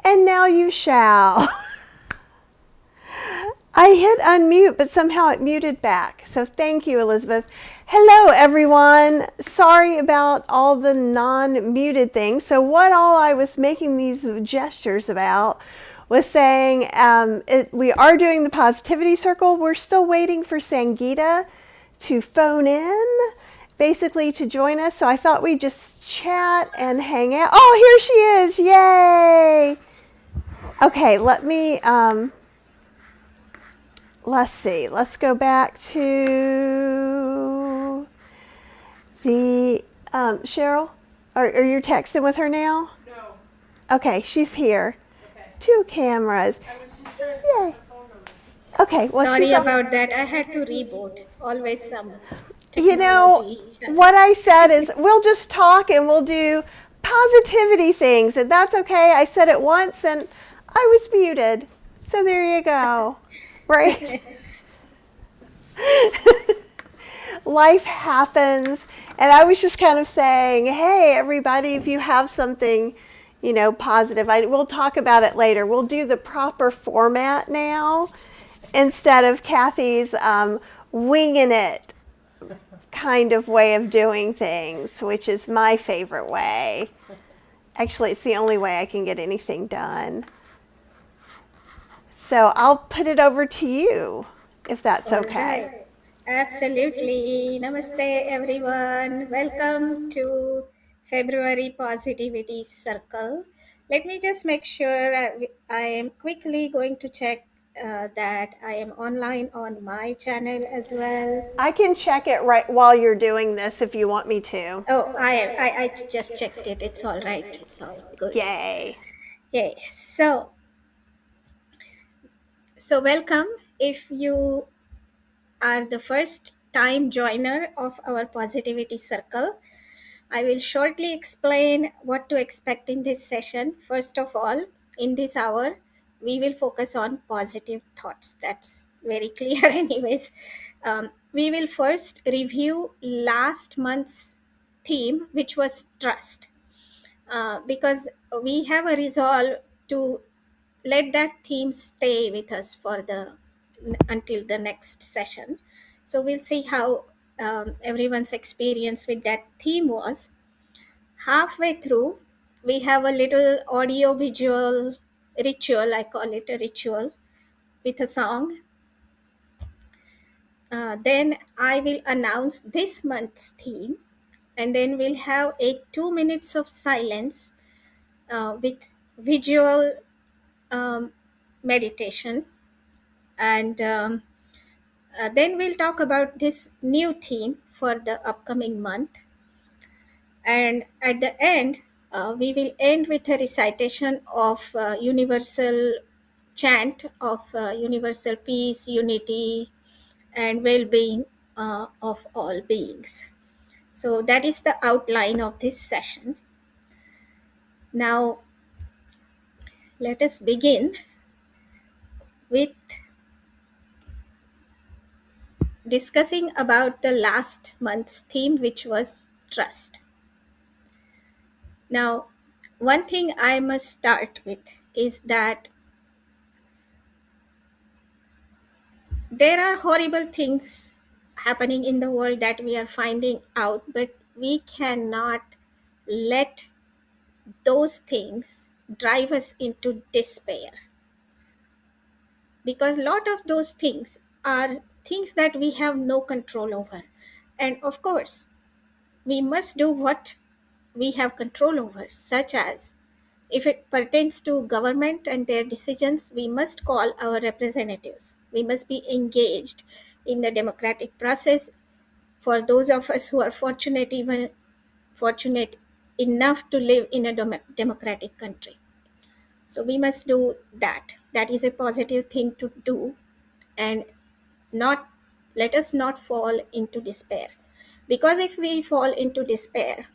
And now you shall. I hit unmute, but somehow it muted back. So thank you, Elizabeth. Hello, everyone. Sorry about all the non-muted things. So what all I was making these gestures about was saying we are doing the positivity circle. We're still waiting for Sangeeta to phone in, basically to join us. So I thought we'd just chat and hang out. Oh, here she is. Yay. Okay, let's see. Let's go back to the Cheryl. Are you texting with her now? No. Okay, she's here. Okay. Two cameras. I was just trying to Yay. get the phone number. Okay, well, Sorry she's on. about that. I had to reboot. Always some You know, technology what challenge. I said is we'll just talk and we'll do positivity things, and that's okay. I said it once and I was muted. So there you go. Right? Life happens. And I was just kind of saying, hey, everybody, if you have something, positive, we'll talk about it later. We'll do the proper format now instead of Kathy's winging it kind of way of doing things, which is my favorite way. Actually, it's the only way I can get anything done. So I'll put it over to you if that's All okay. right. Absolutely. Namaste, everyone. Welcome to February Positivity Circle. Let me just make sure I am quickly going to check that I am online on my channel as well. I can check it right while you're doing this if you want me to. Oh, I just checked it. It's all right. It's all good. Yay. Yay. So welcome. If you are the first time joiner of our positivity circle, I will shortly explain what to expect in this session. First of all, in this hour, we will focus on positive thoughts. That's very clear, anyways. We will first review last month's theme, which was trust, because we have a resolve to let that theme stay with us for the until the next session. So we'll see how everyone's experience with that theme was. Halfway through, we have a little audio visual ritual. I call it a ritual with a song. Then I will announce this month's theme, and then we'll have a 2 minutes of silence with visual meditation, and then we'll talk about this new theme for the upcoming month. And at the end, we will end with a recitation of universal chant of universal peace, unity, and well-being of all beings. So that is the outline of this session. Now, let us begin with discussing about the last month's theme, which was trust. Now, one thing I must start with is that there are horrible things happening in the world that we are finding out, but we cannot let those things drive us into despair, because a lot of those things are things that we have no control over. And of course, we must do what we have control over, such as if it pertains to government and their decisions, we must call our representatives. We must be engaged in the democratic process. For those of us who are fortunate enough to live in a democratic country, so we must do that. That is a positive thing to do, and not let us not fall into despair, because if we fall into despair,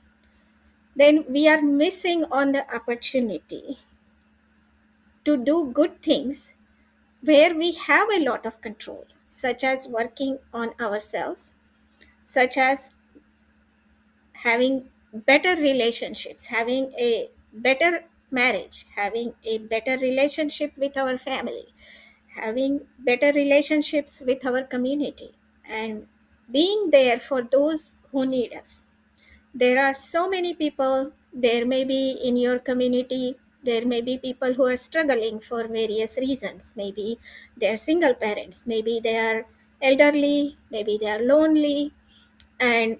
then we are missing on the opportunity to do good things where we have a lot of control, such as working on ourselves, such as having better relationships, having a better marriage, having a better relationship with our family, having better relationships with our community, and being there for those who need us. There are so many people, there may be in your community, there may be people who are struggling for various reasons. Maybe they are single parents, maybe they are elderly, maybe they are lonely, and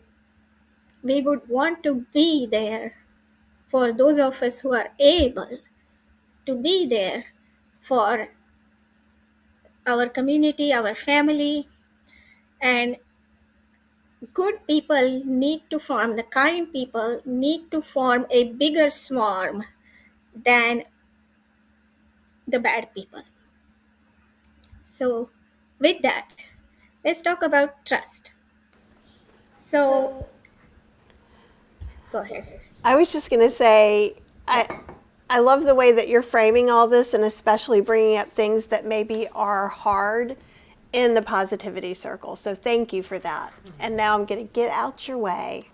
we would want to be there for those of us who are able to be there for our community, our family. And good people need to form, the kind people need to form a bigger swarm than the bad people. So, with that, let's talk about trust. So, go ahead. I was just going to say, Yeah. I love the way that you're framing all this, and especially bringing up things that maybe are hard in the positivity circle. So thank you for that. And now I'm going to get out your way.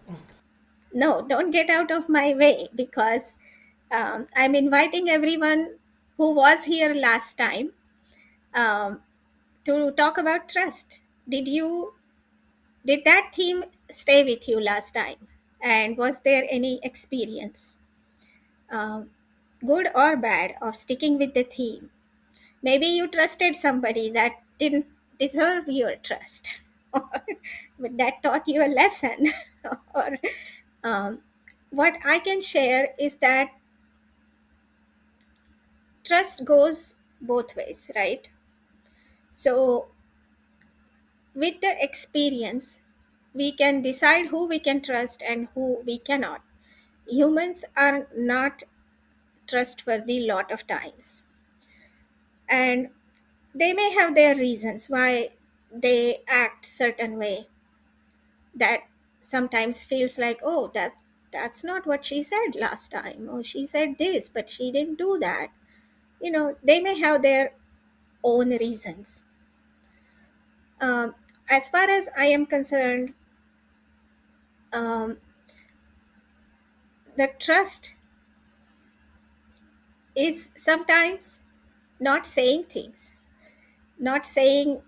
No, don't get out of my way, because I'm inviting everyone who was here last time um, to talk about trust. Did that theme stay with you last time? And was there any experience, um, good or bad, of sticking with the theme? Maybe you trusted somebody that didn't deserve your trust, or but that taught you a lesson. Or what I can share is that trust goes both ways, right? So, with the experience, we can decide who we can trust and who we cannot. Humans are not trustworthy lot of times, and they may have their reasons why they act certain way that sometimes feels like, oh, that's not what she said last time, or she said this but she didn't do that. They may have their own reasons. um, as far as I am concerned, um, the trust is sometimes not saying things, not saying,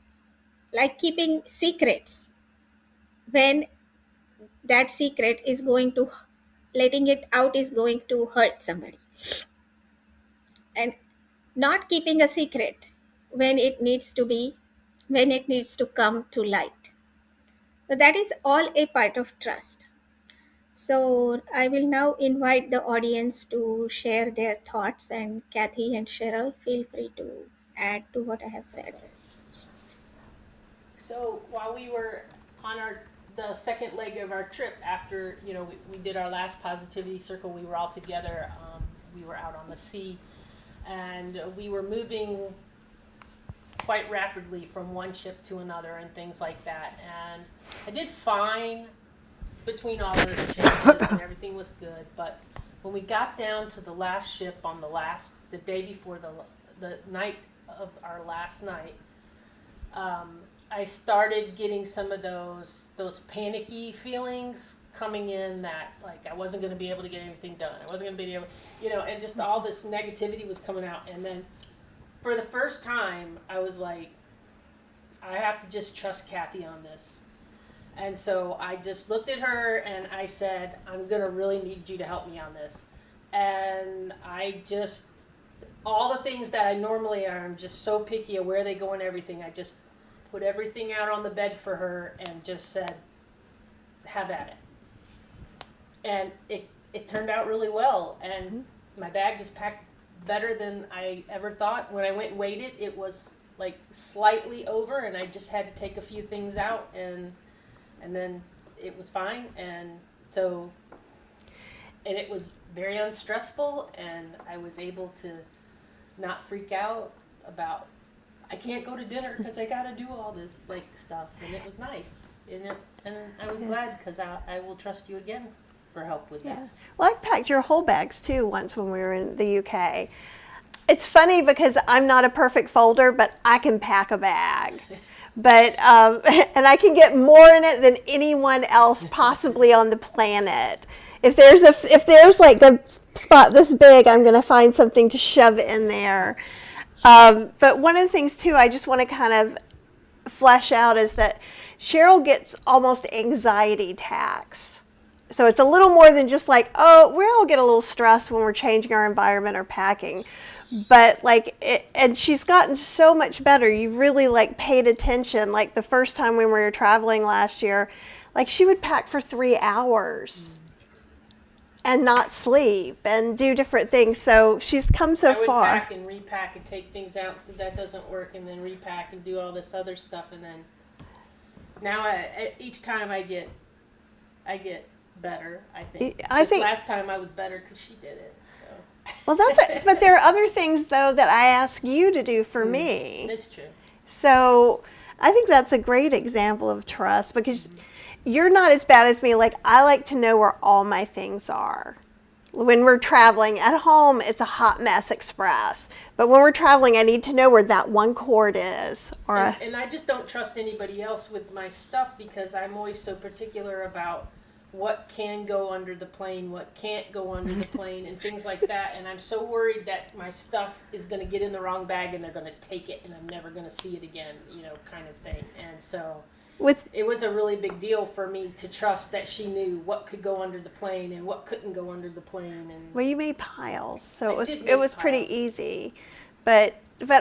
like keeping secrets when that secret is going to, letting it out is going to hurt somebody, and not keeping a secret when it needs to be, when it needs to come to light. So that is all a part of trust. So I will now invite the audience to share their thoughts, and Kathy and Cheryl, feel free to add to what I have said. So while we were on the second leg of our trip, after we did our last positivity circle, we were all together. We were out on the sea, and we were moving quite rapidly from one ship to another and things like that. And I did fine between all those changes, and everything was good. But when we got down to the last ship on the day before the night of our last night, I started getting some of those panicky feelings coming in, that like I wasn't going to be able to get anything done. I wasn't going to be able, and just all this negativity was coming out. And then for the first time, I was like, I have to just trust Kathy on this. And so I just looked at her and I said, I'm going to really need you to help me on this. And I just, all the things that I normally are, I'm just so picky of where they go and everything, I just put everything out on the bed for her and just said, have at it. And it turned out really well. And my bag was packed better than I ever thought. When I went and weighed it, it was like slightly over, and I just had to take a few things out, and then it was fine. And it was very unstressful, and I was able to not freak out about, I can't go to dinner because I got to do all this like stuff. And it was nice. And I was glad, because I will trust you again for help with that. Well, I packed your whole bags too once when we were in the UK. It's funny because I'm not a perfect folder, but I can pack a bag. But and I can get more in it than anyone else possibly on the planet. If there's like a spot this big, I'm going to find something to shove in there. But one of the things too, I just want to kind of flesh out is that Cheryl gets almost anxiety attacks. So it's a little more than just like, oh, we all get a little stressed when we're changing our environment or packing. But like, and she's gotten so much better. You've really like paid attention. Like the first time when we were traveling last year, like she would pack for 3 hours and not sleep and do different things. So she's come so far. I would pack and repack and take things out so that doesn't work, and then repack and do all this other stuff, and then now each time I get better. I think. Last time I was better because she did it. So. Well, but there are other things though that I ask you to do for me. That's true. So I think that's a great example of trust because you're not as bad as me. Like I like to know where all my things are. When we're traveling at home, it's a hot mess express. But when we're traveling, I need to know where that one cord is. And I just don't trust anybody else with my stuff because I'm always so particular about what can go under the plane, what can't go under the plane, and things like that. And I'm so worried that my stuff is going to get in the wrong bag and they're going to take it and I'm never going to see it again, kind of thing. And so it was a really big deal for me to trust that she knew what could go under the plane and what couldn't go under the plane. And well, you made piles, so it was pretty easy. But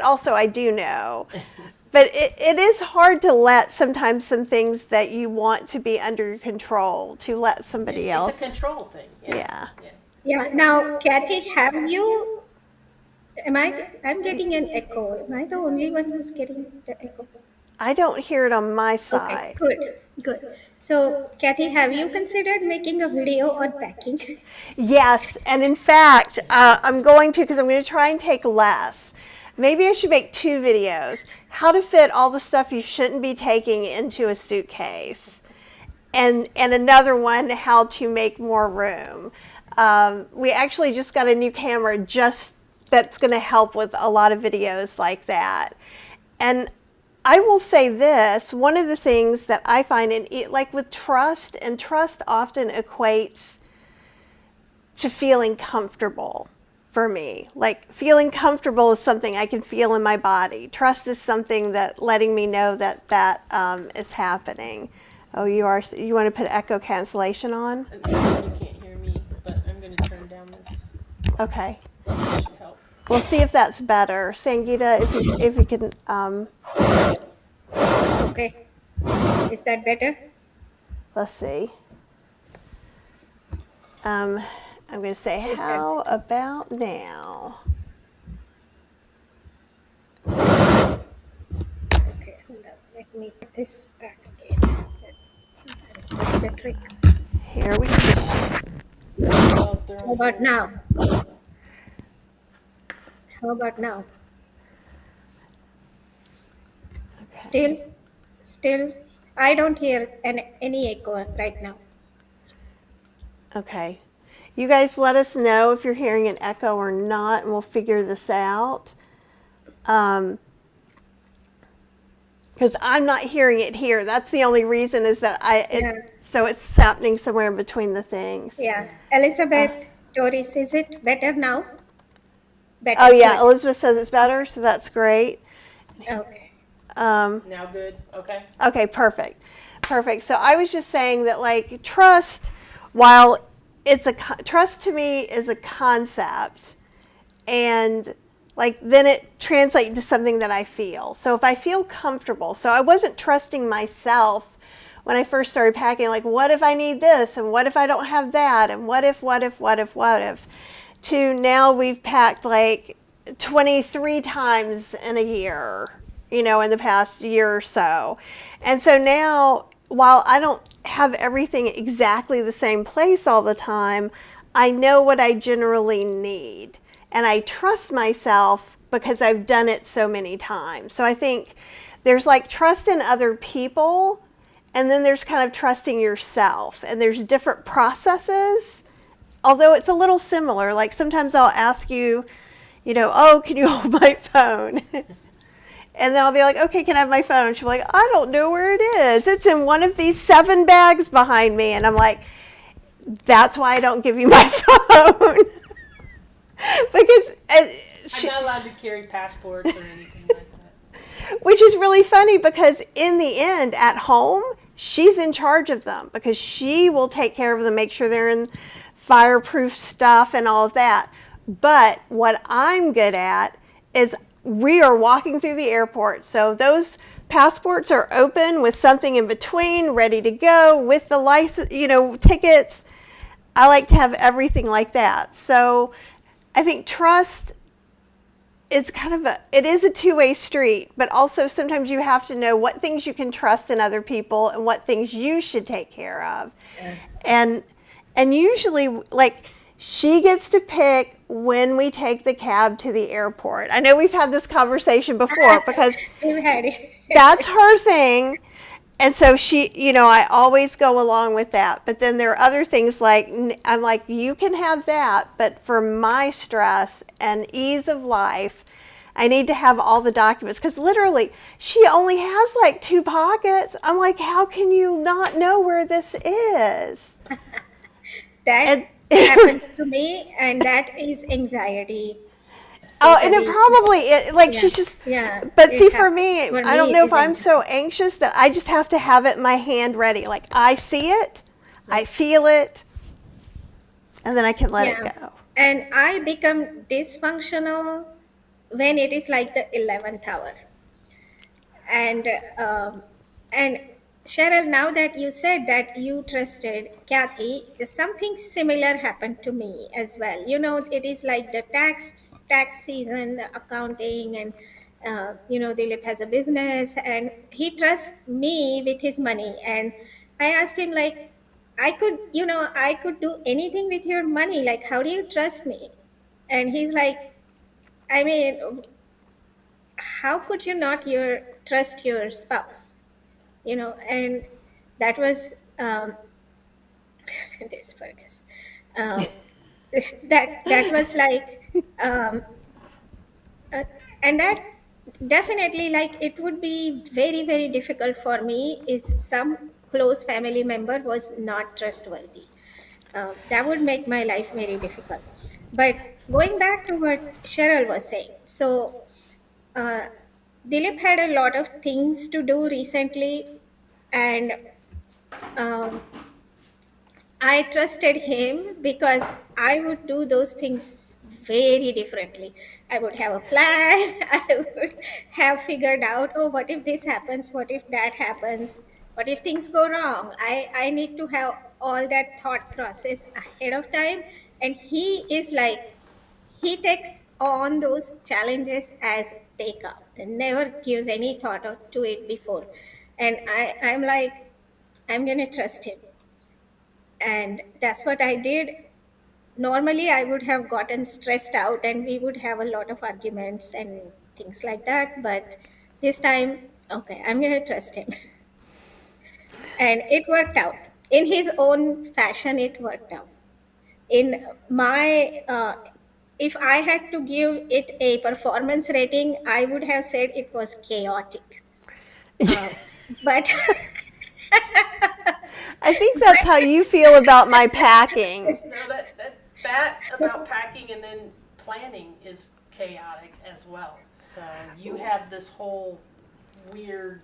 also I do know. But it is hard to let sometimes some things that you want to be under your control to let somebody else. It's a control thing. Yeah. Now, Kathy, I'm getting an echo. Am I the only one who's getting the echo? I don't hear it on my side. Okay, good. So, Kathy, have you considered making a video on packing? Yes, and in fact, I'm going to because I'm going to try and take less. Maybe I should make 2 videos. How to fit all the stuff you shouldn't be taking into a suitcase. And another one, how to make more room. We actually just got a new camera that's going to help with a lot of videos like that. And I will say this, one of the things that I find, like with trust, and trust often equates to feeling comfortable. For me, like feeling comfortable is something I can feel in my body. Trust is something that letting me know that is happening. Oh, you want to put echo cancellation on? You can't hear me, but I'm going to turn down this. Okay. That should help. We'll see if that's better. Sangeeta, if you can. Okay. Is that better? Let's see. I'm going to say, how about now? Okay, hold up. Let me put this back again. That's just the trick. Here we go. How about now? How about now? Okay. Still, I don't hear any echo right now. Okay. You guys let us know if you're hearing an echo or not, and we'll figure this out. Because I'm not hearing it here. That's the only reason is that so it's happening somewhere in between the things. Yeah. Elizabeth, Doris, is it better now? Better. Oh, yeah. Good. Elizabeth says it's better, so that's great. Okay. Now good? Okay. Okay, perfect. So I was just saying that, like, trust, while trust to me is a concept, and like then it translates into something that I feel. So if I feel comfortable, so I wasn't trusting myself when I first started packing, like what if I need this, and what if I don't have that, and what if, to now we've packed like 23 times in a year, in the past year or so. And so now, while I don't have everything exactly the same place all the time, I know what I generally need. And I trust myself because I've done it so many times. So I think there's like trust in other people, and then there's kind of trusting yourself. And there's different processes, although it's a little similar. Like sometimes I'll ask you, oh, can you hold my phone? And then I'll be like, okay, can I have my phone? And she'll be like, I don't know where it is. It's in one of these 7 bags behind me. And I'm like, That's why I don't give you my phone. Because I'm not allowed to carry passports or anything like that. which is really funny because in the end at home she's in charge of them because she will take care of them, make sure they're in fireproof stuff and all of that. But what I'm good at is we are walking through the airport, so those passports are open with something in between ready to go with the license, tickets. I like to have everything like that. So I think trust is it is a two-way street, but also sometimes you have to know what things you can trust in other people and what things you should take care of. Yeah. And and usually like she gets to pick when we take the cab to the airport. I know we've had this conversation before because We've had it. that's her thing. And so she, I always go along with that. But then there are other things like, I'm like, you can have that, but for my stress and ease of life, I need to have all the documents. Because literally, she only has like 2 pockets. I'm like, how can you not know where this is? That And happens to me, and that is anxiety. oh, and it Totally. probably like Yeah, she's just. yeah. But It see, for happens. me, For I don't me, know it if is I'm anxiety. so anxious that I just have to have it in my hand ready. Like I see it, I feel it, and then I can let it Yeah. go. And I become dysfunctional when it is like the 11th hour. And um, and Cheryl, now that you said that you trusted Kathy, something similar happened to me as well. It is like the tax season, the accounting, and Dilip has a business, and he trusts me with his money. And I asked him, like, I could do anything with your money. Like, how do you trust me? And he's like, I mean, how could you not trust your spouse? And that was this Fergus. Um, that was like, um, uh, and that definitely, like, it would be very very difficult for me is some close family member was not trustworthy. That would make my life very difficult. But going back to what Cheryl was saying, so uh, Dilip had a lot of things to do recently, and um, I trusted him because I would do those things very differently. I would have a plan. I would have figured out, oh, what if this happens? What if that happens? What if things go wrong? I need to have all that thought process ahead of time. And he is like, he takes on those challenges as they come and never gives any thought to it before. And I'm like, I'm going to trust him. And that's what I did. Normally, I would have gotten stressed out and we would have a lot of arguments and things like that. But this time, okay, I'm going to trust him. And it worked out. In his own fashion, it worked out. In my, if I had to give it a performance rating, I would have said it was chaotic. Uh, but, I think that's how you feel about my packing. No, that about packing and then planning is chaotic as well. So you have this whole weird.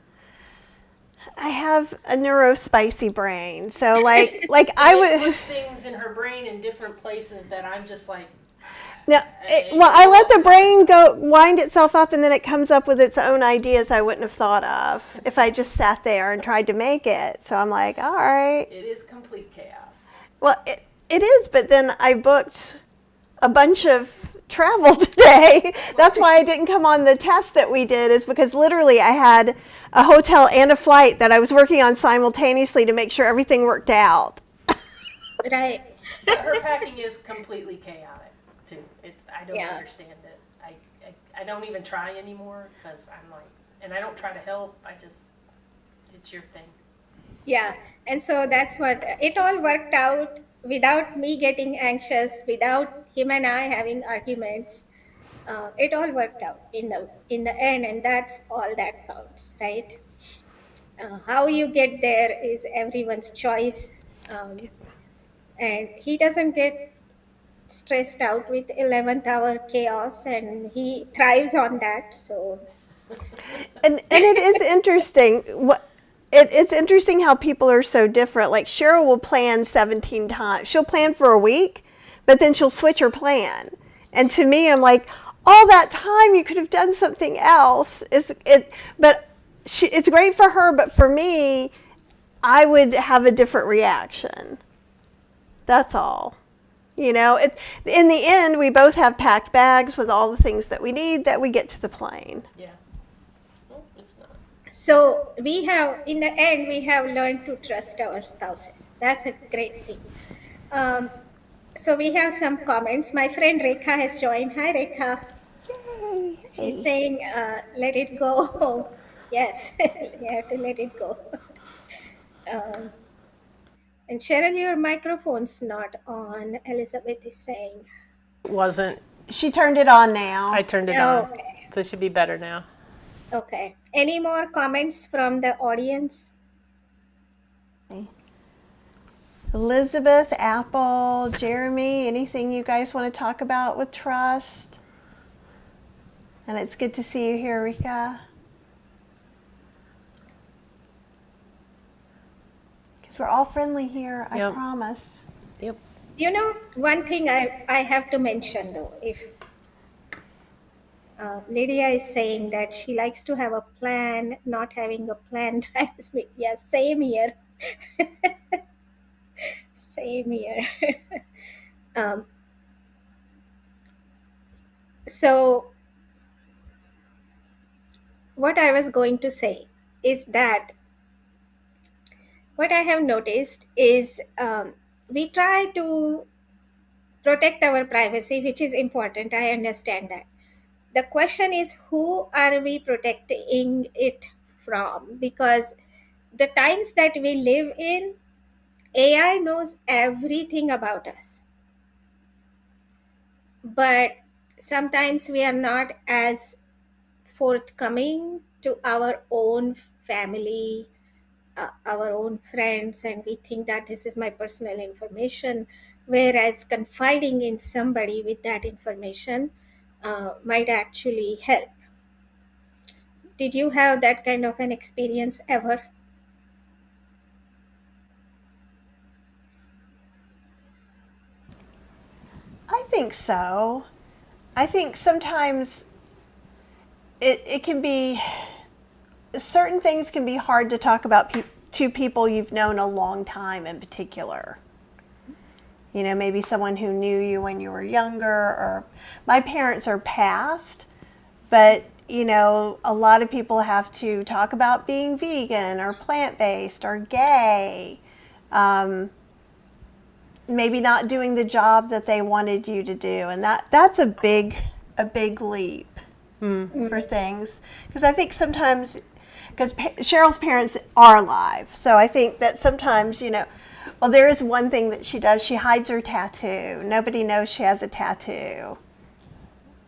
I have a neurospicy brain, so like I It would. puts things in her brain in different places that I'm just like. No, well, I let the brain go wind itself up, and then it comes up with its own ideas I wouldn't have thought of if I just sat there and tried to make it. So I'm like, all right. It is complete chaos. Well, it is, but then I booked a bunch of travel today. That's why I didn't come on the test that we did, is because literally I had a hotel and a flight that I was working on simultaneously to make sure everything worked out. right. But her packing is completely chaotic too. I don't Yeah. understand it. I don't even try anymore because I'm like, and I don't try to help. It's your thing. Yeah. And so that's what it all worked out without me getting anxious, without him and I having arguments. It all worked out in the end, and that's all that counts, right? How you get there is everyone's choice. Um, and he doesn't get stressed out with 11th hour chaos, and he thrives on that. So And it is interesting it's interesting how people are so different. Like Cheryl will plan 17 times. She'll plan for a week, but then she'll switch her plan. And to me, I'm like, all that time you could have done something else. But it's great for her, but for me, I would have a different reaction. That's all. In the end, we both have packed bags with all the things that we need that we get to the plane. Yeah. No, it's not. so we have, in the end, we have learned to trust our spouses. That's a great thing. um, so we have some comments. My friend Rekha has joined. Hi Rekha. Yay! She's Hey. saying, let it go. Yes, you have to let it go. um, and Cheryl, your microphone's not on, Elizabeth is saying. It wasn't. She turned it on now. I turned it Oh, on. okay. So it should be better now. Okay. Any more comments from the audience? Elizabeth, Apple, Jeremy, anything you guys want to talk about with trust? And it's good to see you here, Rika. Because we're all friendly here, I Yep. promise. Yep. You know, one thing I have to mention though, if Lydia is saying that she likes to have a plan, not having a plan drives me. Yes, same here. Same here. um, so, what I was going to say is that what I have noticed is we try to protect our privacy, which is important. I understand that. The question is, who are we protecting it from? Because the times that we live in, AI knows everything about us. But sometimes we are not as forthcoming to our own family, our own friends, and we think that this is my personal information, whereas confiding in somebody with that information might actually help. Did you have that kind of an experience ever? I think so. I think sometimes it can be, certain things can be hard to talk about to people you've known a long time in particular. Maybe someone who knew you when you were younger, or my parents are passed, but a lot of people have to talk about being vegan or plant-based or gay, maybe not doing the job that they wanted you to do, and that's a big leap for things. Because I think sometimes, because Cheryl's parents are alive, so I think that sometimes, well, there is one thing that she does. She hides her tattoo. Nobody knows she has a tattoo.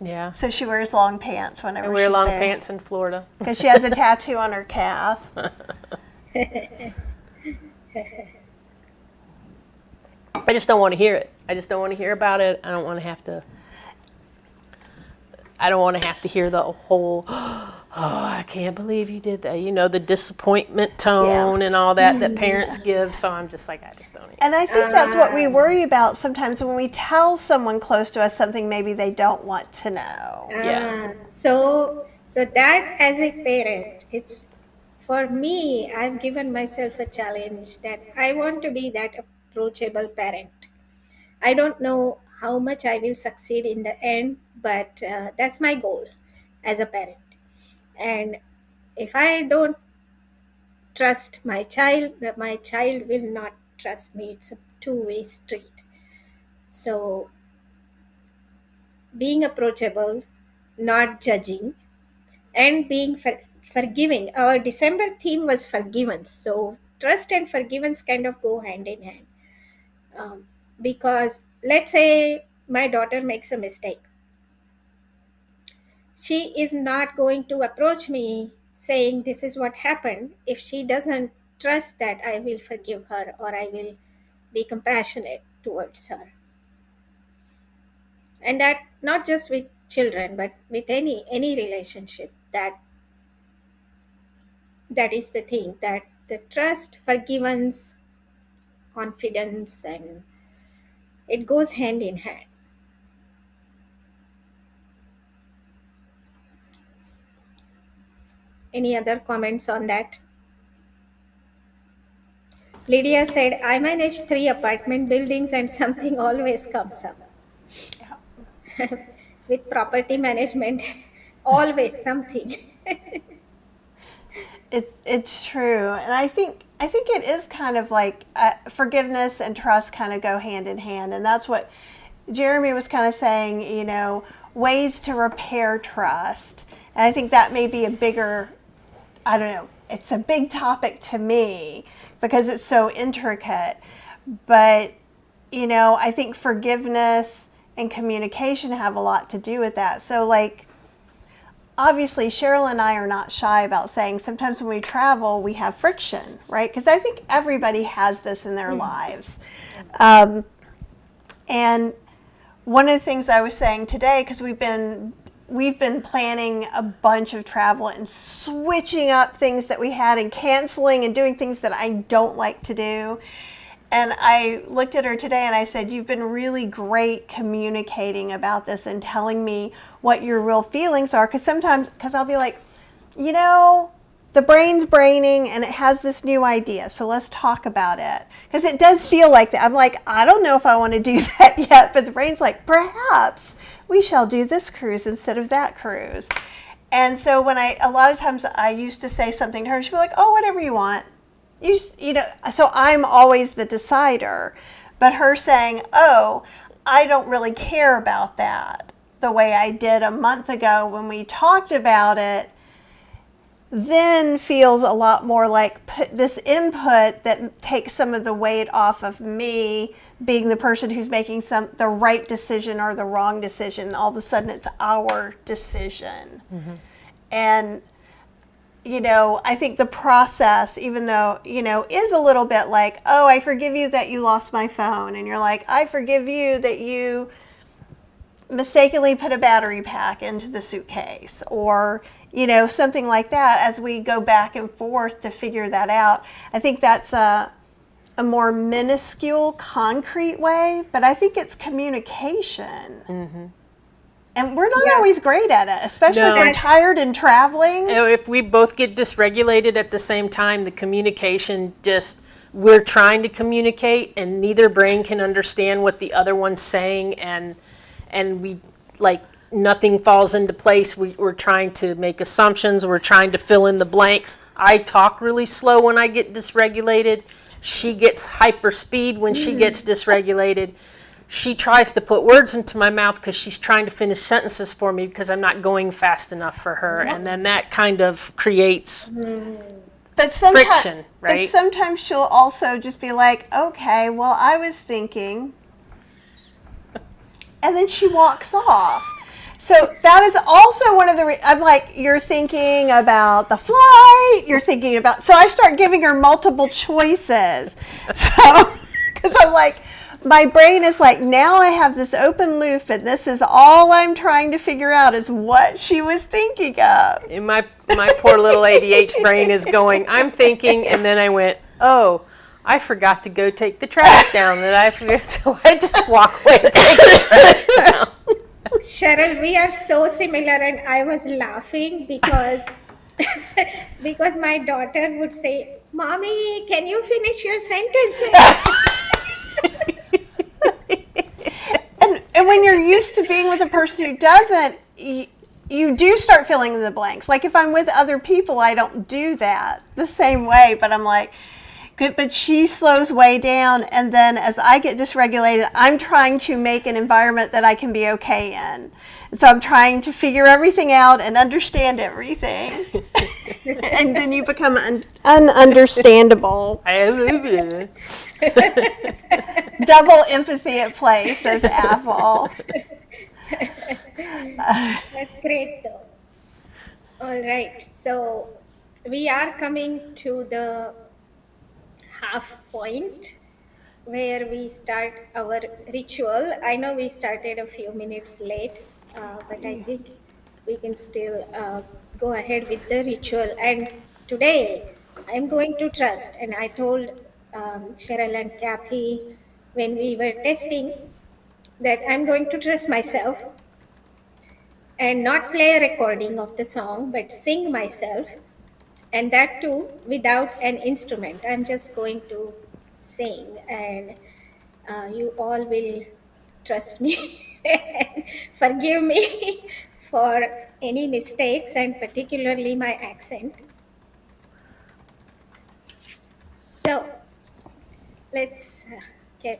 Yeah. So she wears long pants whenever I wear she's long there. pants in Florida. Because she has a tattoo on her calf. I just don't want to hear it. I just don't want to hear about it. I don't want to have to. I don't want to have to hear the whole, oh, I can't believe you did that. The disappointment tone and all that parents give. So I'm just like, I just don't. And I think that's what we worry about sometimes when we tell someone close to us something maybe they don't want to know. Yeah. So that as a parent, it's, for me, I've given myself a challenge that I want to be that approachable parent. I don't know how much I will succeed in the end, but that's my goal as a parent. And if I don't trust my child will not trust me. It's a two-way street. So being approachable, not judging, and being forgiving. Our December theme was forgiveness. So trust and forgiveness kind of go hand in hand. Because let's say my daughter makes a mistake. She is not going to approach me saying this is what happened if she doesn't trust that I will forgive her or I will be compassionate towards her. And that not just with children, but with any relationship, that is the thing, that the trust, forgiveness, confidence, and it goes hand in hand. Any other comments on that? Lydia said, I manage 3 apartment buildings and something always comes up. With property management, always something. It's true, and I think it is kind of like forgiveness and trust kind of go hand in hand, and that's what Jeremy was kind of saying. Ways to repair trust, and I think that may be a bigger. I don't know. It's a big topic to me because it's so intricate, but I think forgiveness and communication have a lot to do with that. So like obviously Cheryl and I are not shy about saying sometimes when we travel we have friction, right? Because I think everybody has this in their lives. And one of the things I was saying today, because we've been planning a bunch of travel and switching up things that we had and canceling and doing things that I don't like to do. And I looked at her today and I said, you've been really great communicating about this and telling me what your real feelings are. Because I'll be like, the brain's braining and it has this new idea. So let's talk about it. Because it does feel like that. I'm like, I don't know if I want to do that yet. But the brain's like, perhaps we shall do this cruise instead of that cruise. And so a lot of times I used to say something to her, she'd be like, oh, whatever you want. So I'm always the decider, but her saying, oh, I don't really care about that the way I did a month ago when we talked about it, then feels a lot more like this input that takes some of the weight off of me being the person who's making the right decision or the wrong decision. All of a sudden it's our decision. Mm-hmm. And I think the process, even though, is a little bit like, oh, I forgive you that you lost my phone. And you're like, I forgive you that you mistakenly put a battery pack into the suitcase or, something like that. As we go back and forth to figure that out, I think that's a more minuscule, concrete way, but I think it's communication. Mm-hmm. And we're not always great at it, especially if we're tired and traveling. If we both get dysregulated at the same time, the communication we're trying to communicate and neither brain can understand what the other one's saying and we nothing falls into place. We're trying to make assumptions. We're trying to fill in the blanks. I talk really slow when I get dysregulated. She gets hyper speed when she gets dysregulated. She tries to put words into my mouth because she's trying to finish sentences for me because I'm not going fast enough for her. And then that kind of creates friction, right? But sometimes she'll also just be like, okay, well, I was thinking. And then she walks off. So that is also one of the, I'm like, you're thinking about the flight, so I start giving her multiple choices. So, because I'm like, my brain is like, now I have this open loop and this is all I'm trying to figure out is what she was thinking of. And my poor little ADH brain is going, I'm thinking, and then I went, oh, I forgot to go take the trash down so I just walk away and take the trash down. Cheryl, we are so similar, and I was laughing because because my daughter would say, Mommy, can you finish your sentences? And when you're used to being with a person who doesn't, you do start filling in the blanks. Like if I'm with other people, I don't do that the same way, but I'm like, good, but she slows way down, and then as I get dysregulated, I'm trying to make an environment that I can be okay in. So I'm trying to figure everything out and understand everything. And then you become ununderstandable. Double empathy at play, says Apple. That's great though. All right, so we are coming to the half point where we start our ritual. I know we started a few minutes late, but I think we can still go ahead with the ritual. And today I'm going to trust, and I told Cheryl and Kathy when we were testing that I'm going to trust myself and not play a recording of the song, but sing myself, and that too without an instrument. I'm just going to sing, and you all will trust me and forgive me for any mistakes, and particularly my accent. So let's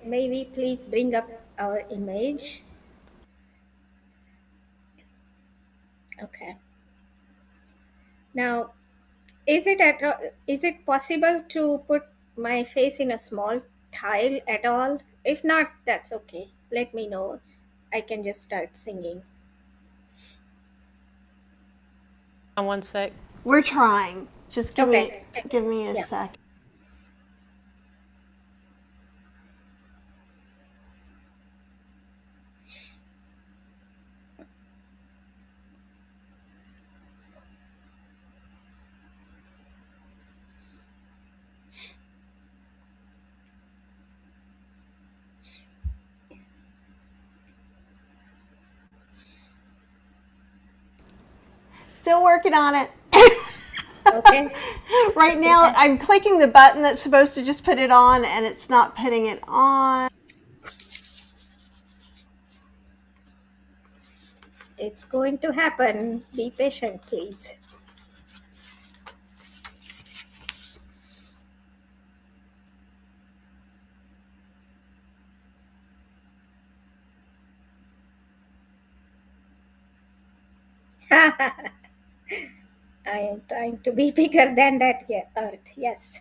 maybe please bring up our image. Okay. Now, is it possible to put my face in a small tile at all? If not, that's okay. Let me know. I can just start singing. On one sec. We're trying. Just Okay. give me a Yeah. sec. Still working on it. Okay. Right now, I'm clicking the button that's supposed to just put it on, and it's not putting it on. It's going to happen. Be patient, please. I am trying to be bigger than that earth. Yes.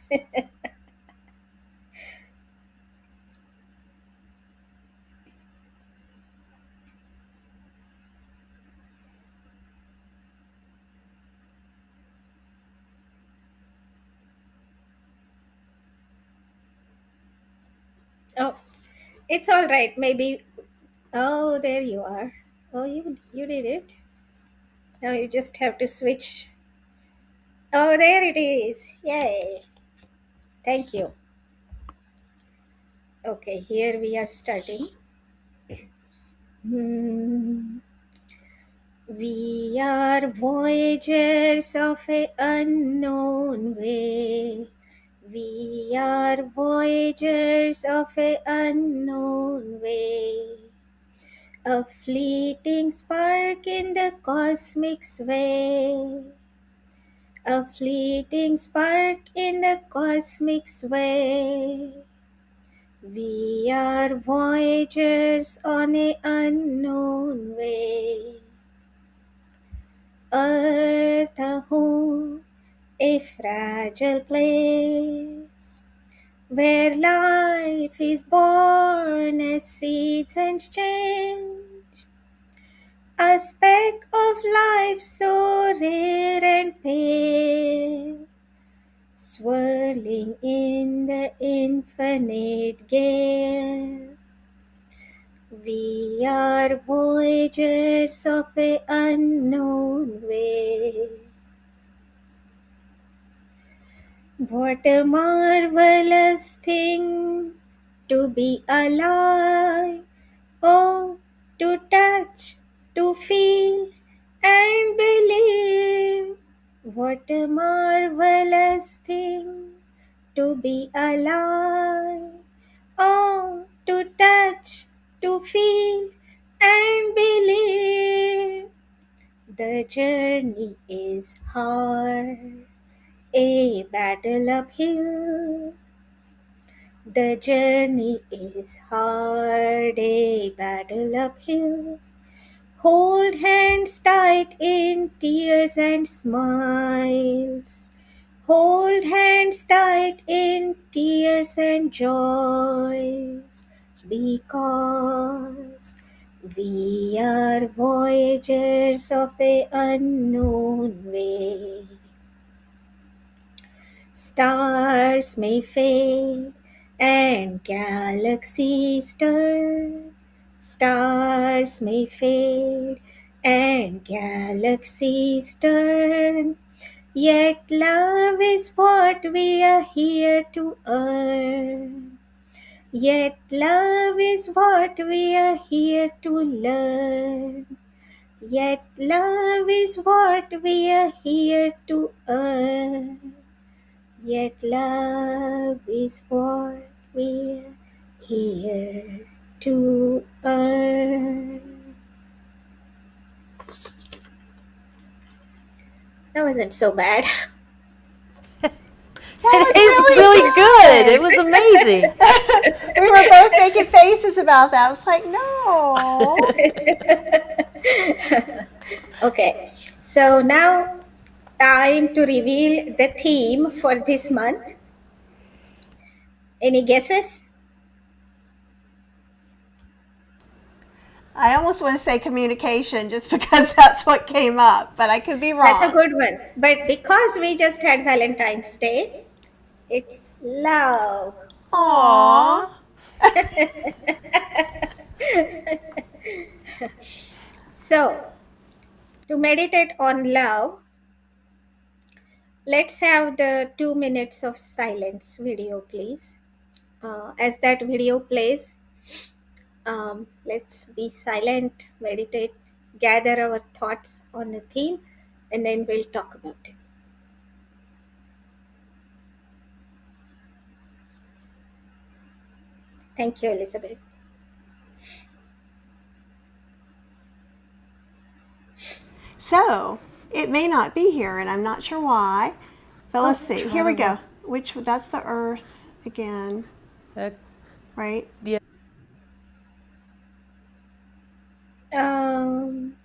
Oh, it's all right. Maybe. Oh, there you are. Oh, you did it. Now you just have to switch. Oh, there it is. Yay. Thank you. Okay, here we are starting. Hmm. We are voyagers of a unknown way. We are voyagers of a unknown way. A fleeting spark in the cosmic sway. A fleeting spark in the cosmic sway. We are voyagers on a unknown way. Earth, a home, a fragile place, where life is born as seeds and change. A speck of life so rare and pale, swirling in the infinite gale. We are voyagers of a unknown way. What a marvelous thing to be alive. Oh, to touch, to feel, and believe. What a marvelous thing to be alive. Oh, to touch, to feel, and believe. The journey is hard, a battle uphill. The journey is hard, a battle uphill. Hold hands tight in tears and smiles. Hold hands tight in tears and joys. Because we are voyagers of a unknown way. Stars may fade and galaxies turn. Stars may fade and galaxies turn. Yet love is what we are here to earn. Yet love is what we are here to learn. Yet love is what we are here to earn. Yet love is what we're here to earn. That wasn't so bad. That was It's really really good. It was amazing. We were both making faces about that. I was like, no. Okay, so now time to reveal the theme for this month. Any guesses? I almost want to say communication just because that's what came up, but I could be That's a wrong. good one. But because we just had Valentine's Day, it's love. Aww. So, to meditate on love, let's have the 2 minutes of silence video, please. As that video plays, let's be silent, meditate, gather our thoughts on the theme, and then we'll talk about it. Thank you, Elizabeth. So, it may not be here, and I'm not sure why. But let's see. try Here we to go. look. That's the Earth again, That, right? yeah. Um,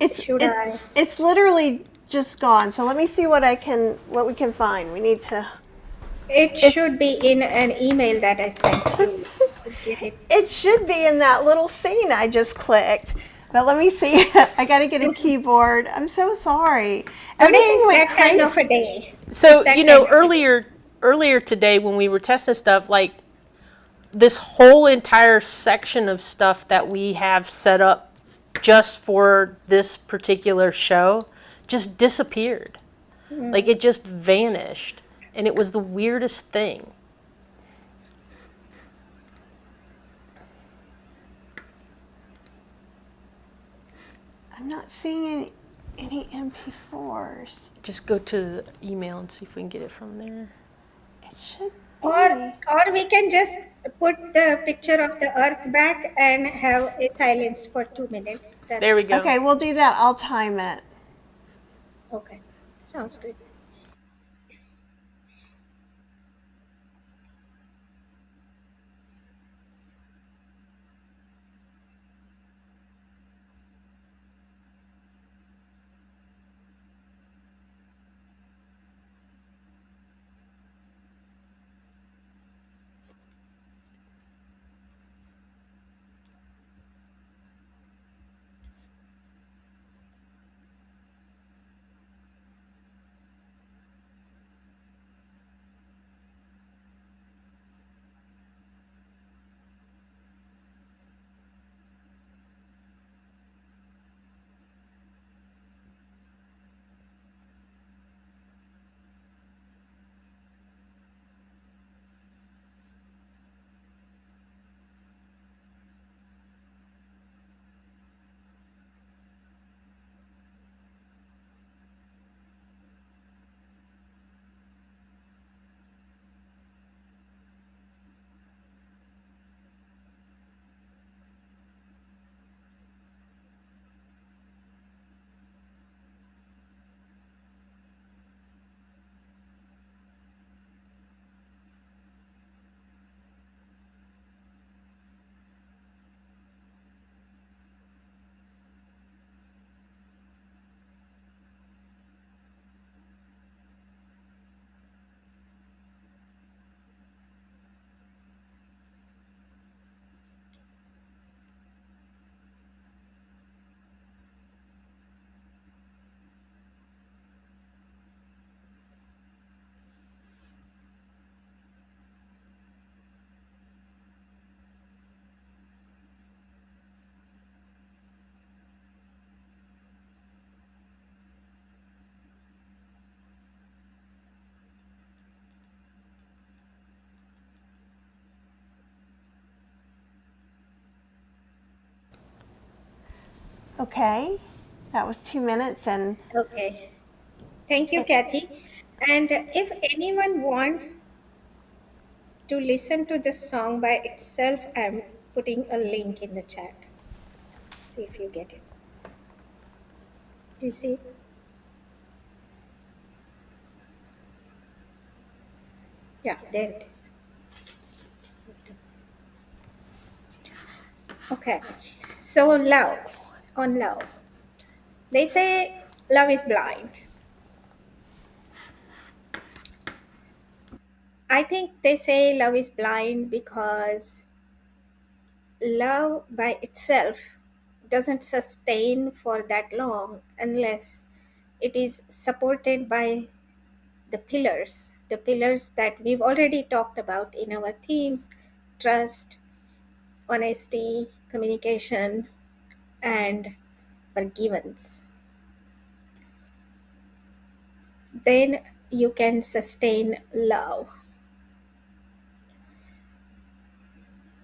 It's should it, I? it's literally just gone. So let me see what we can find. We need to. It It should be in an email that I sent you. Should get it. it should be in that little scene I just clicked. But let me see. I got to get a keyboard. I'm so sorry. Today Everything is went that kind of crazy. a day. So It's that kind of a day. earlier today when we were testing stuff, like this whole entire section of stuff that we have set up just for this particular show just disappeared. Like it just vanished, and it was the weirdest thing. I'm not seeing any MP4s. Just go to the email and see if we can get it from there. It should Or be. or we can just put the picture of the earth back and have a silence for 2 minutes. That There we go. Okay, we'll do that. I'll time it. okay. Sounds good. Okay, that was 2 minutes, and Okay. Thank you, it, Kathy. And if anyone wants to listen to the song by itself, I'm putting a link in the chat. See if you get it. You see? Yeah, there it is. Okay. So, love. On love. They say love is blind. I think they say love is blind because love by itself doesn't sustain for that long unless it is supported by the pillars that we've already talked about in our themes: trust, honesty, communication, and forgiveness. Then you can sustain love.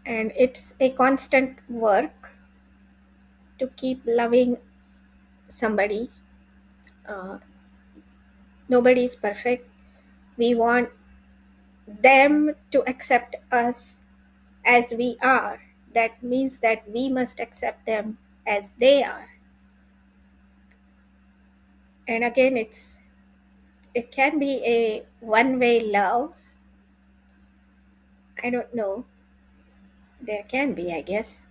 And it's a constant work to keep loving somebody. Uh, Nobody is perfect. We want them to accept us as we are. That means that we must accept them as they are. And again, it can be a one-way love. I don't know. There can be, I guess.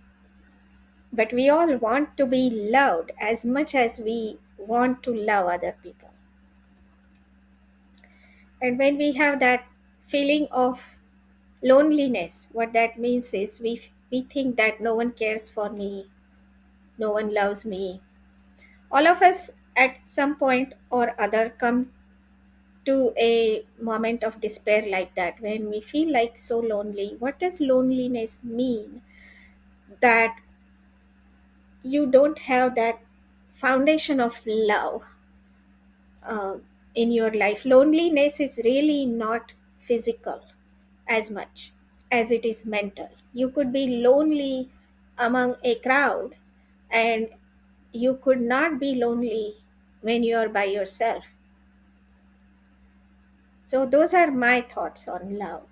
But we all want to be loved as much as we want to love other people. And when we have that feeling of loneliness, what that means is we think that no one cares for me, no one loves me. All of us at some point or other come to a moment of despair like that when we feel like so lonely. What does loneliness mean? That you don't have that foundation of love uh, in your life. Loneliness is really not physical as much as it is mental. You could be lonely among a crowd, and you could not be lonely when you are by yourself. So, those are my thoughts on love.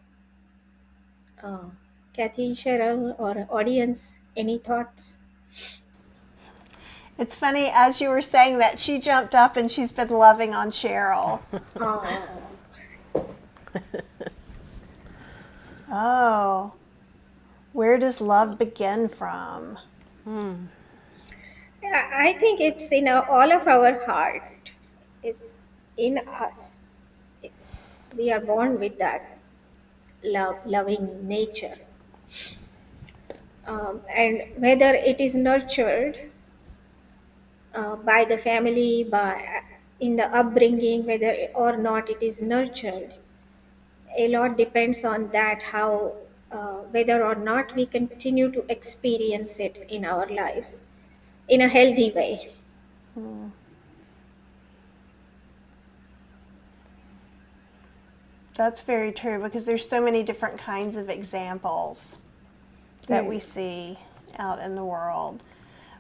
Uh, Kathy, Cheryl, or audience, any thoughts? it's funny as you were saying that she jumped up and she's been loving on Cheryl. Oh, Oh, where does love begin from? yeah, I think it's in all of our heart. It's in us. We are born with that loving nature. And whether it is nurtured by the family, by in the upbringing, whether or not it is nurtured, a lot depends on that. How whether or not we continue to experience it in our lives in a healthy way. That's very true because there's so many different kinds of examples that we see out in the world.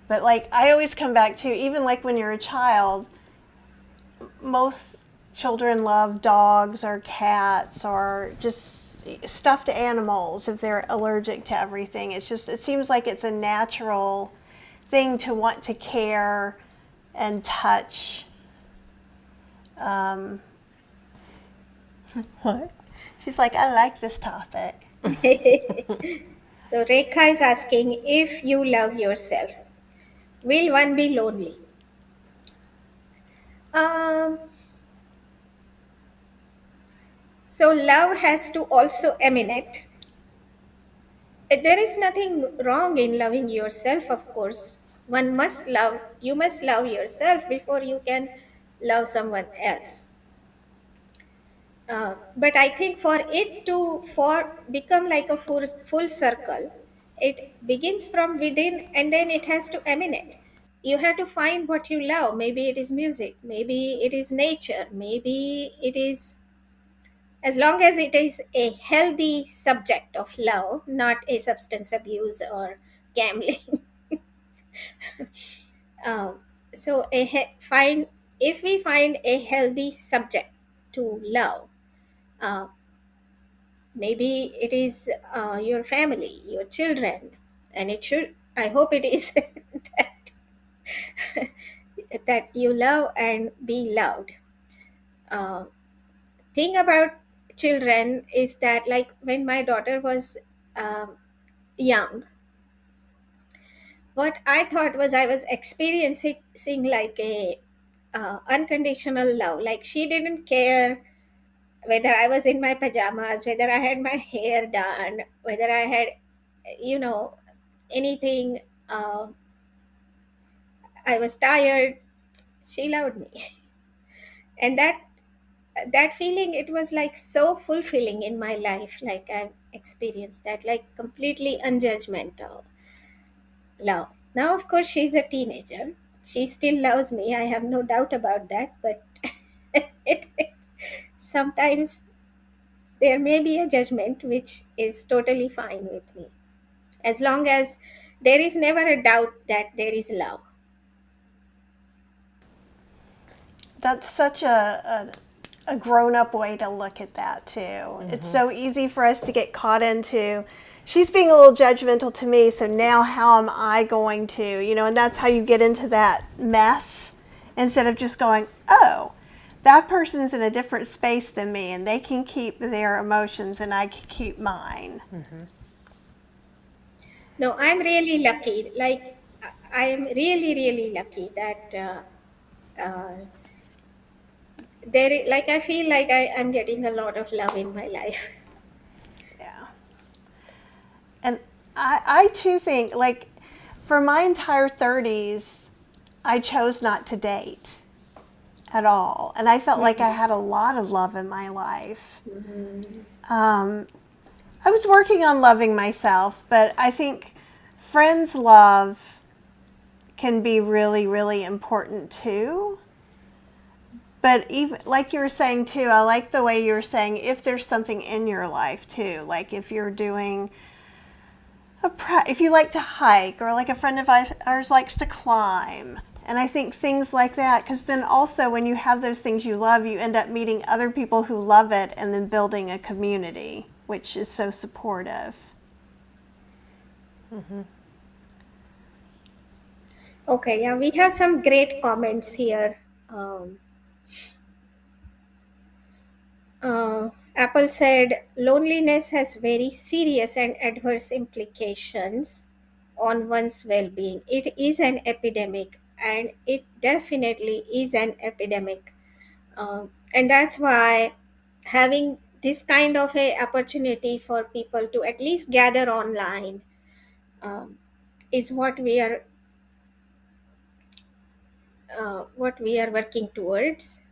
But like I always come back to, even like when you're a child, most children love dogs or cats or just stuffed animals if they're allergic to everything. It's just, it seems like it's a natural thing to want to care and touch. Um, what? She's like, I like this topic. So Rekha is asking, if you love yourself, will one be lonely? Um, so love has to also emanate. There is nothing wrong in loving yourself, of course. You must love yourself before you can love someone else. But I think for it to for become like a full circle, it begins from within and then it has to emanate. You have to find what you love. Maybe it is music, maybe it is nature, maybe it is, as long as it is a healthy subject of love, not a substance abuse or gambling. So if we find a healthy subject to love, uh, maybe it is your family, your children, and it should. I hope it is that that you love and be loved. Uh, thing about children is that, like when my daughter was um, young, what I thought was I was experiencing like a unconditional love. Like she didn't care whether I was in my pajamas, whether I had my hair done, whether I had, you know, anything. Uh, I was tired. She loved me, and that feeling, it was like so fulfilling in my life. Like I've experienced that, like completely unjudgmental love. Now, of course, she's a teenager. She still loves me. I have no doubt about that. But sometimes there may be a judgment, which is totally fine with me, as long as there is never a doubt that there is love. That's such a grown-up way to look at that too. It's so easy for us to get caught into, she's being a little judgmental to me, so now how am I going to, and that's how you get into that mess, instead of just going, oh, that person's in a different space than me and they can keep their emotions and I can keep mine. No, I'm really lucky. Like, I am really, really lucky that like, I feel like I'm getting a lot of love in my life. Yeah. And I too think, like, for my entire 30s, I chose not to date at all. And I felt like I had a lot of love in my life. I was working on loving myself, but I think friends' love can be really, really important too. But even like you were saying too, I like the way you were saying, if there's something in your life too, like if you're doing if you like to hike, or like a friend of ours likes to climb. And I think things like that, because then also when you have those things you love, you end up meeting other people who love it and then building a community, which is so supportive. Okay, yeah, we have some great comments here. Um, Apple said loneliness has very serious and adverse implications on one's well being. It is an epidemic, and it definitely is an epidemic. And that's why having this kind of a opportunity for people to at least gather online um, is what we are working towards.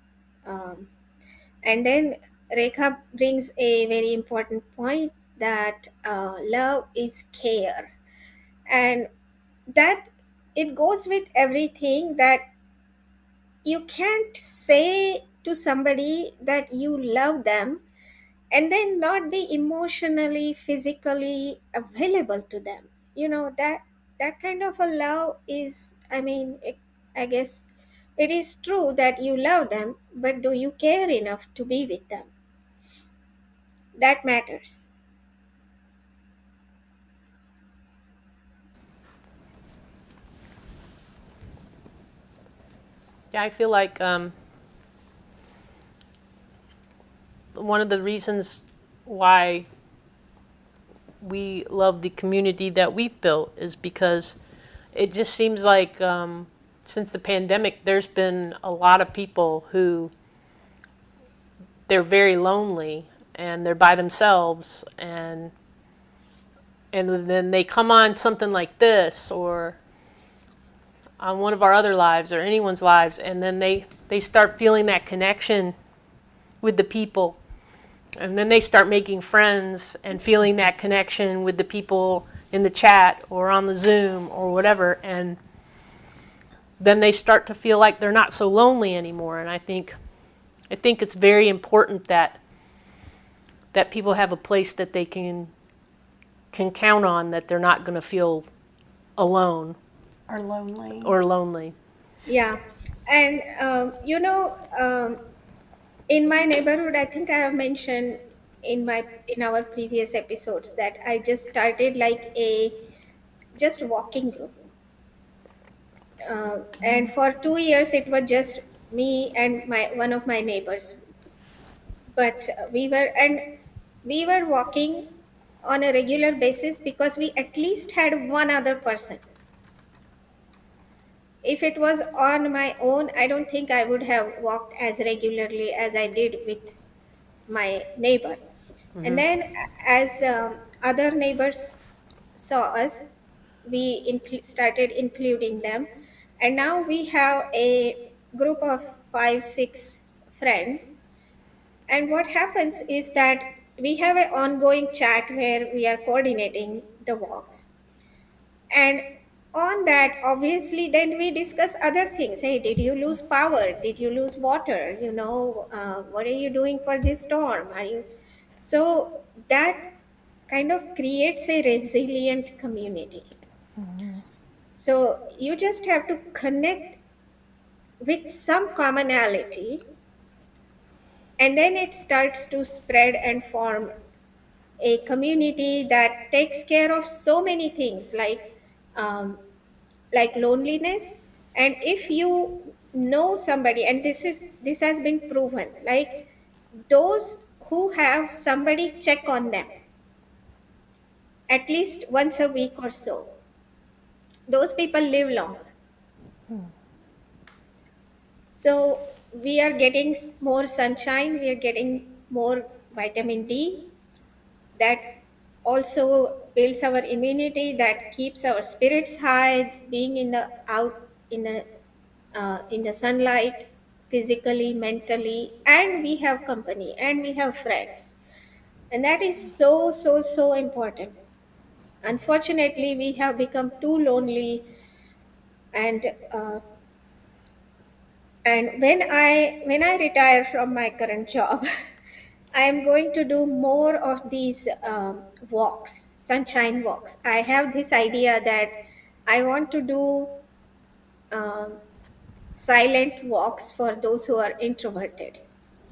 Um, And then Rekha brings a very important point that love is care. And that it goes with everything, that you can't say to somebody that you love them and then not be emotionally, physically available to them. That kind of a love is, I guess it is true that you love them, but do you care enough to be with them? That matters. Yeah, I feel like one of the reasons why we love the community that we've built is because it just seems like since the pandemic, there's been a lot of people who they're very lonely and they're by themselves, and then they come on something like this or on one of our other lives or anyone's lives, and then they start feeling that connection with the people, and then they start making friends and feeling that connection with the people in the chat or on the Zoom or whatever, and then they start to feel like they're not so lonely anymore. And I think it's very important that people have a place that they can count on, that they're not going to feel alone Or lonely. or lonely. Yeah. And, in my neighborhood, I think I have mentioned in our previous episodes that I just started like a just walking group. And for 2 years, it was just me and my one of my neighbors. But we were walking on a regular basis because we at least had one other person. If it was on my own, I don't think I would have walked as regularly as I did with my neighbor. And then, as other neighbors saw us, we started including them. And now we have a group of 5, 6 friends. And what happens is that we have an ongoing chat where we are coordinating the walks. And on that, obviously, then we discuss other things. Hey, did you lose power? Did you lose water? What are you doing for this storm? Are you so that kind of creates a resilient community. So you just have to connect with some commonality, and then it starts to spread and form a community that takes care of so many things um, like loneliness. And if you know somebody, and this has been proven, like those who have somebody check on them at least once a week or so, those people live longer. So we are getting more sunshine, we are getting more vitamin D, that also builds our immunity, that keeps our spirits high, being in the out in the sunlight, physically, mentally, and we have company and we have friends, and that is so so so important. Unfortunately, we have become too lonely, and when I retire from my current job, I am going to do more of these walks, sunshine walks. I have this idea that I want to do um, silent walks for those who are introverted.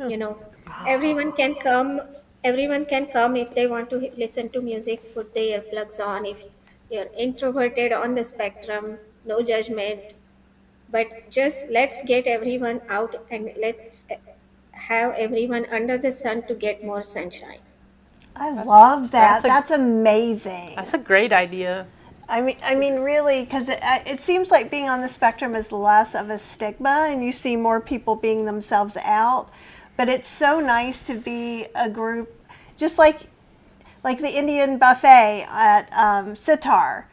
You know, everyone can come. Everyone can come if they want to listen to music. Put their earplugs on. If you're introverted on the spectrum, no judgment. But just let's get everyone out and let's have everyone under the sun to get more sunshine. I love That's that. a That's amazing. that's a great idea. I mean, really, because it seems like being on the spectrum is less of a stigma, and you see more people being themselves out. But it's so nice to be a group, just like the Indian buffet at Sitar.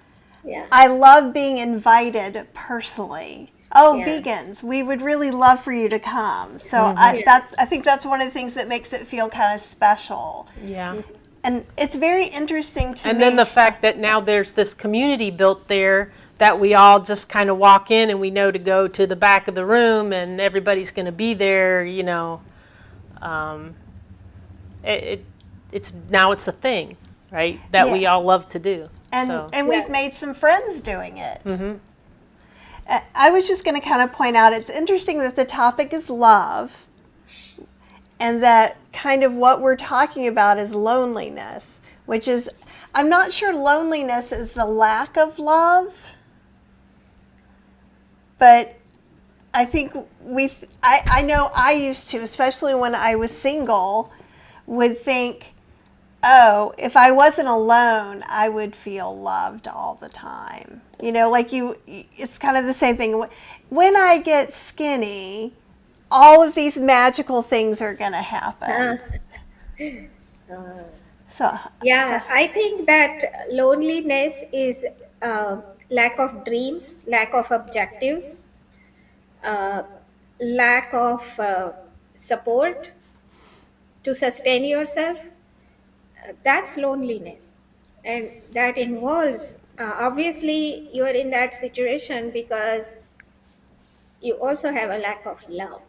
Yeah. I love being invited personally. Oh, Yeah. vegans, we would really love for you to come. So Yeah. I think that's one of the things that makes it feel kind of special. Yeah. And it's very interesting to And me. then the fact that now there's this community built there that we all just kind of walk in and we know to go to the back of the room and everybody's going to be there, Um, it, it it's now it's a thing, right? That we Yeah. all love to do. and So and we've Yeah. made some friends doing it. I was just going to kind of point out it's interesting that the topic is love, and that kind of what we're talking about is loneliness, which is, I'm not sure loneliness is the lack of love, but I think I know I used to, especially when I was single, would think, oh, if I wasn't alone, I would feel loved all the time. Like it's kind of the same thing. When I get skinny, all of these magical things are going to happen. So, Yeah, I think that loneliness is lack of dreams, lack of objectives, uh, lack of support to sustain yourself. That's loneliness. And that involves, obviously, you are in that situation because you also have a lack of love.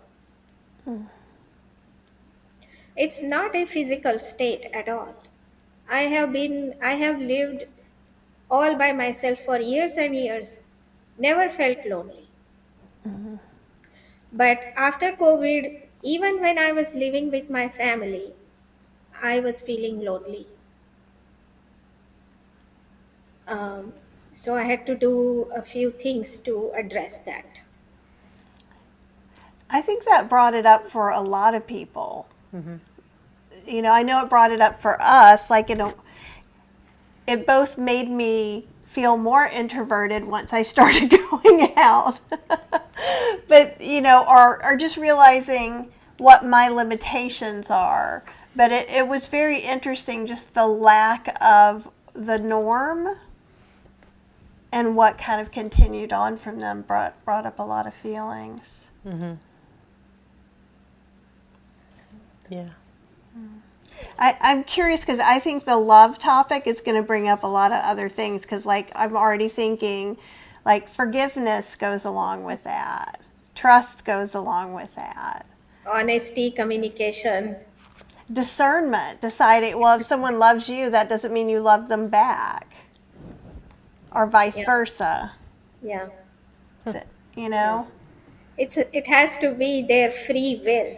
It's not a physical state at all. I have lived all by myself for years and years, never felt lonely. But after COVID, even when I was living with my family, I was feeling lonely. Um, so I had to do a few things to address that. I think that brought it up for a lot of people. You know, I know it brought it up for us. Like, you know, it both made me feel more introverted once I started going out. But, you know, or just realizing what my limitations are. But it was very interesting, just the lack of the norm and what kind of continued on from them brought up a lot of feelings. Yeah. I'm curious because I think the love topic is going to bring up a lot of other things because, like, I'm already thinking, like, forgiveness goes along with that, trust goes along with that, Honesty, communication. discernment, deciding, well, if someone loves you, that doesn't mean you love them back, or vice Yeah. versa. Yeah. You know? It has to be their free will.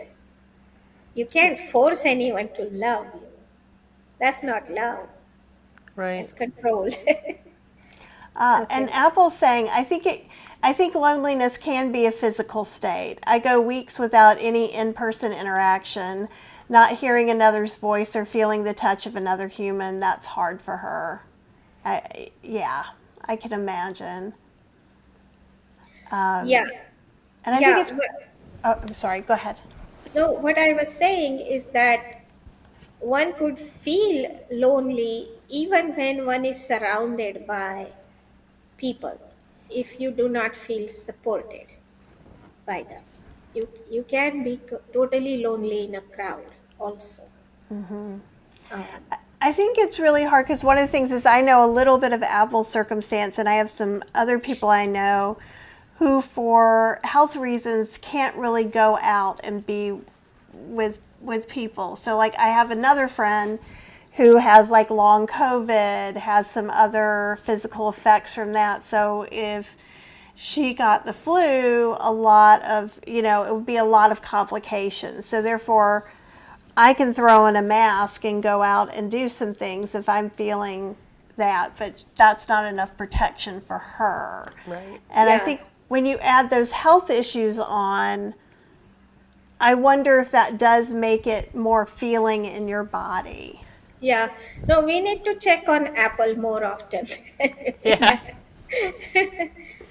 You can't force anyone to love you. That's not love. Right. That's control. And Okay. Apple's saying, I think loneliness can be a physical state. I go weeks without any in-person interaction, not hearing another's voice or feeling the touch of another human. That's hard for her. Yeah, I can imagine. Yeah. And I think Yeah. it's. Oh, I'm sorry. Go ahead. No, what I was saying is that one could feel lonely even when one is surrounded by people if you do not feel supported by them. You can be totally lonely in a crowd also. Um, I think it's really hard because one of the things is I know a little bit of Apple's circumstance, and I have some other people I know who, for health reasons, can't really go out and be with people. So, like, I have another friend who has like long COVID, has some other physical effects from that. So, if she got the flu, a lot of, you know, it would be a lot of complications. So, therefore, I can throw in a mask and go out and do some things if I'm feeling that, but that's not enough protection for her. Right. And I yeah. think when you add those health issues on, I wonder if that does make it more feeling in your body. Yeah. No, we need to check on Apple more often. Yeah.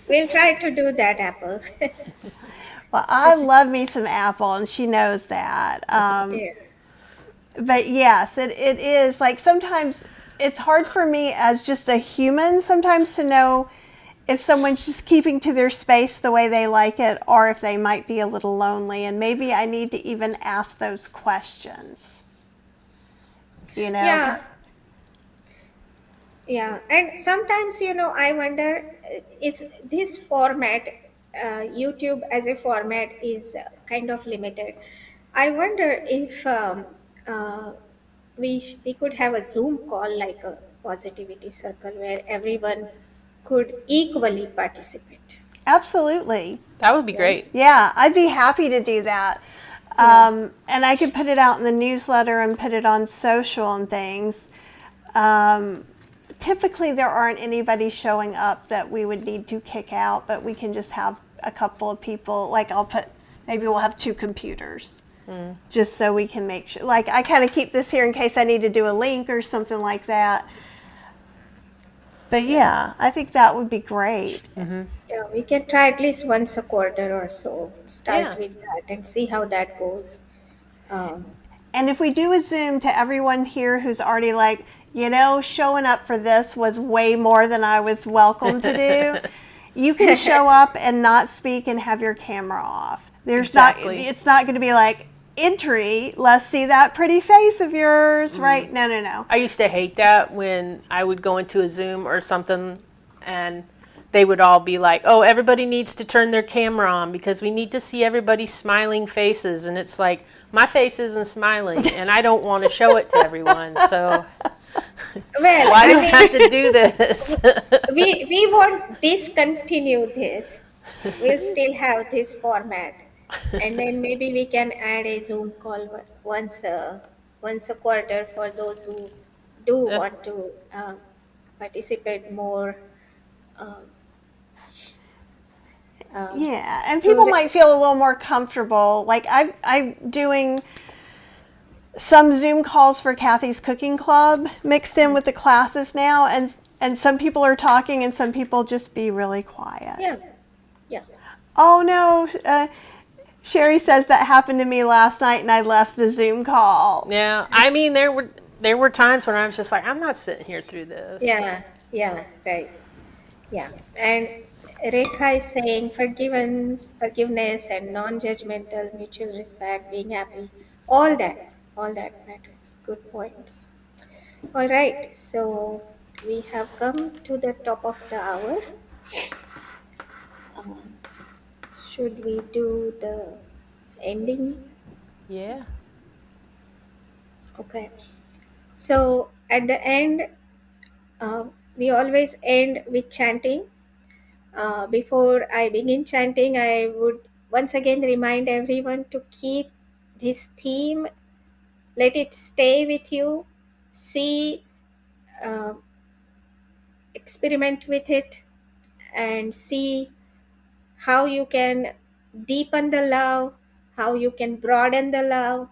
We'll try to do that, Apple. Well, I love me some Apple, and she knows that. Yeah. But yes, it is like sometimes it's hard for me as just a human sometimes to know if someone's just keeping to their space the way they like it or if they might be a little lonely. And maybe I need to even ask those questions. You know? Yeah. Yeah. And sometimes, I wonder, it's this format, YouTube as a format is kind of limited. I wonder if we could have a Zoom call like a positivity circle where everyone could equally participate, Absolutely. That would be right? great. Yeah, I'd be happy to do that. Yeah. And I could put it out in the newsletter and put it on social and things. Typically, there aren't anybody showing up that we would need to kick out, but we can just have a couple of people. Like, maybe we'll have 2 computers just so we can make sure. Like, I kind of keep this here in case I need to do a link or something like that. But yeah, I think that would be great. Yeah, we can try at least once a quarter or so. Start Yeah. with that and see how that goes. Um, And if we do a Zoom to everyone here who's already like, showing up for this was way more than I was welcome to do, you can show up and not speak and have your camera off. Exactly. It's not going to be like, entry, let's see that pretty face of yours, right? No. I used to hate that when I would go into a Zoom or something and they would all be like, oh, everybody needs to turn their camera on because we need to see everybody's smiling faces. And it's like, my face isn't smiling and I don't want to show it to everyone. So well, why do I I have to do this? we won't discontinue this. we'll still have this format, and then maybe we can add a Zoom call once a quarter for those who do Yeah. want to participate more. Um, Yeah, and through people the might feel a little more comfortable. Like I'm doing some Zoom calls for Kathy's Cooking Club mixed in with the classes now, and some people are talking and some people just be really quiet. yeah, yeah. Oh no, Sherry says that happened to me last night and I left the Zoom call. Yeah. I mean, there were times when I was just like, I'm not sitting here through this. Yeah, yeah, right. Yeah. And Rekha is saying forgiveness and non-judgmental, mutual respect, being happy, all that matters. Good points. All right. So we have come to the top of the hour. Um, should we do the ending? Yeah. Okay. So at the end, we always end with chanting. Before I begin chanting, I would once again remind everyone to keep this theme, let it stay with you, see, uh, experiment with it, and see how you can deepen the love, how you can broaden the love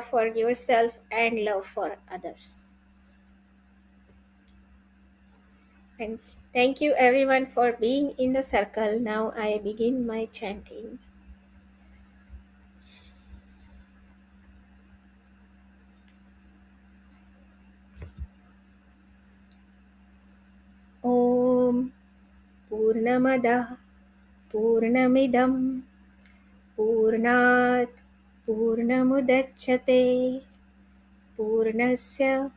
for yourself and love for others. And thank you everyone for being in the circle. Now I begin my chanting. Om Purnamada Purnamidam Purnat Purnamudachyate Purnasya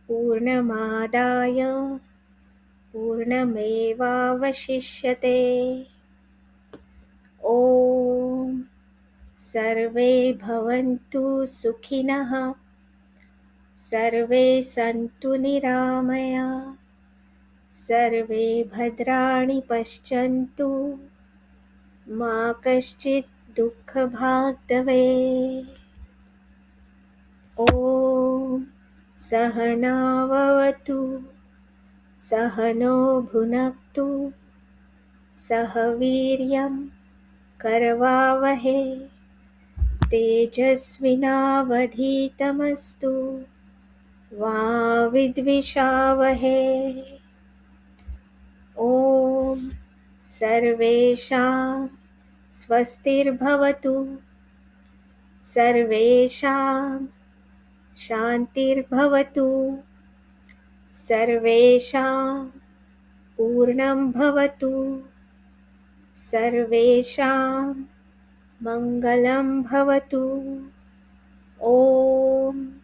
Purnamadaya Purnamevavashishyate. Om Sarve Bhavantu Sukhinah Sarve Santu Niramaya Sarve Bhadrani Paschantu Ma Kaschit Dukkha Bhagdave. Om Sahanavavatu Sahano Bhunaktu Sahaviryam Karavavahe Tejasvinavadhitamastu Va Vidvishavahe. Om Sarvesham Swastirbhavatu Sarvesham Shantirbhavatu Sarvesham Purnam Bhavatu Sarvesham Mangalam Bhavatu. Om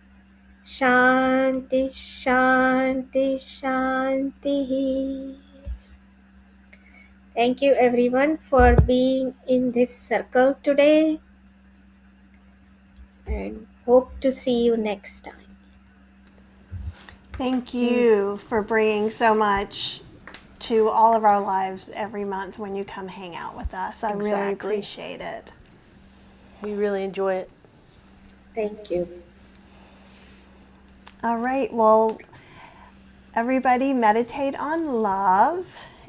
Shanti Shanti Shanti. Thank you everyone for being in this circle today, and hope to see you next time. Thank you for bringing so much to all of our lives every month when you come hang out with us. I really Exactly. appreciate it. We really enjoy it. Thank you. All right, well, everybody meditate on love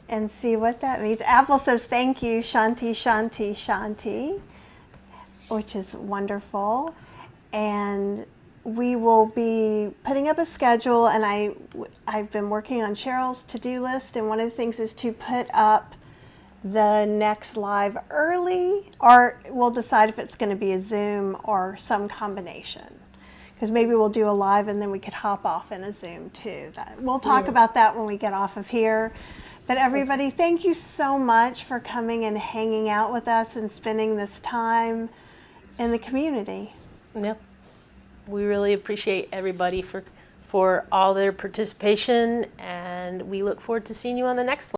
and see what that means. Apple says thank you, Shanti, Shanti, Shanti, which is wonderful. And we will be putting up a schedule, and I've been working on Cheryl's to-do list, and one of the things is to put up the next live early, or we'll decide if it's going to be a Zoom or some combination. Because maybe we'll do a live and then we could hop off in a Zoom too. We'll talk about that when we get off of here. But everybody, thank you so much for coming and hanging out with us and spending this time in the community. Yep. We really appreciate everybody for all their participation, and we look forward to seeing you on the next one.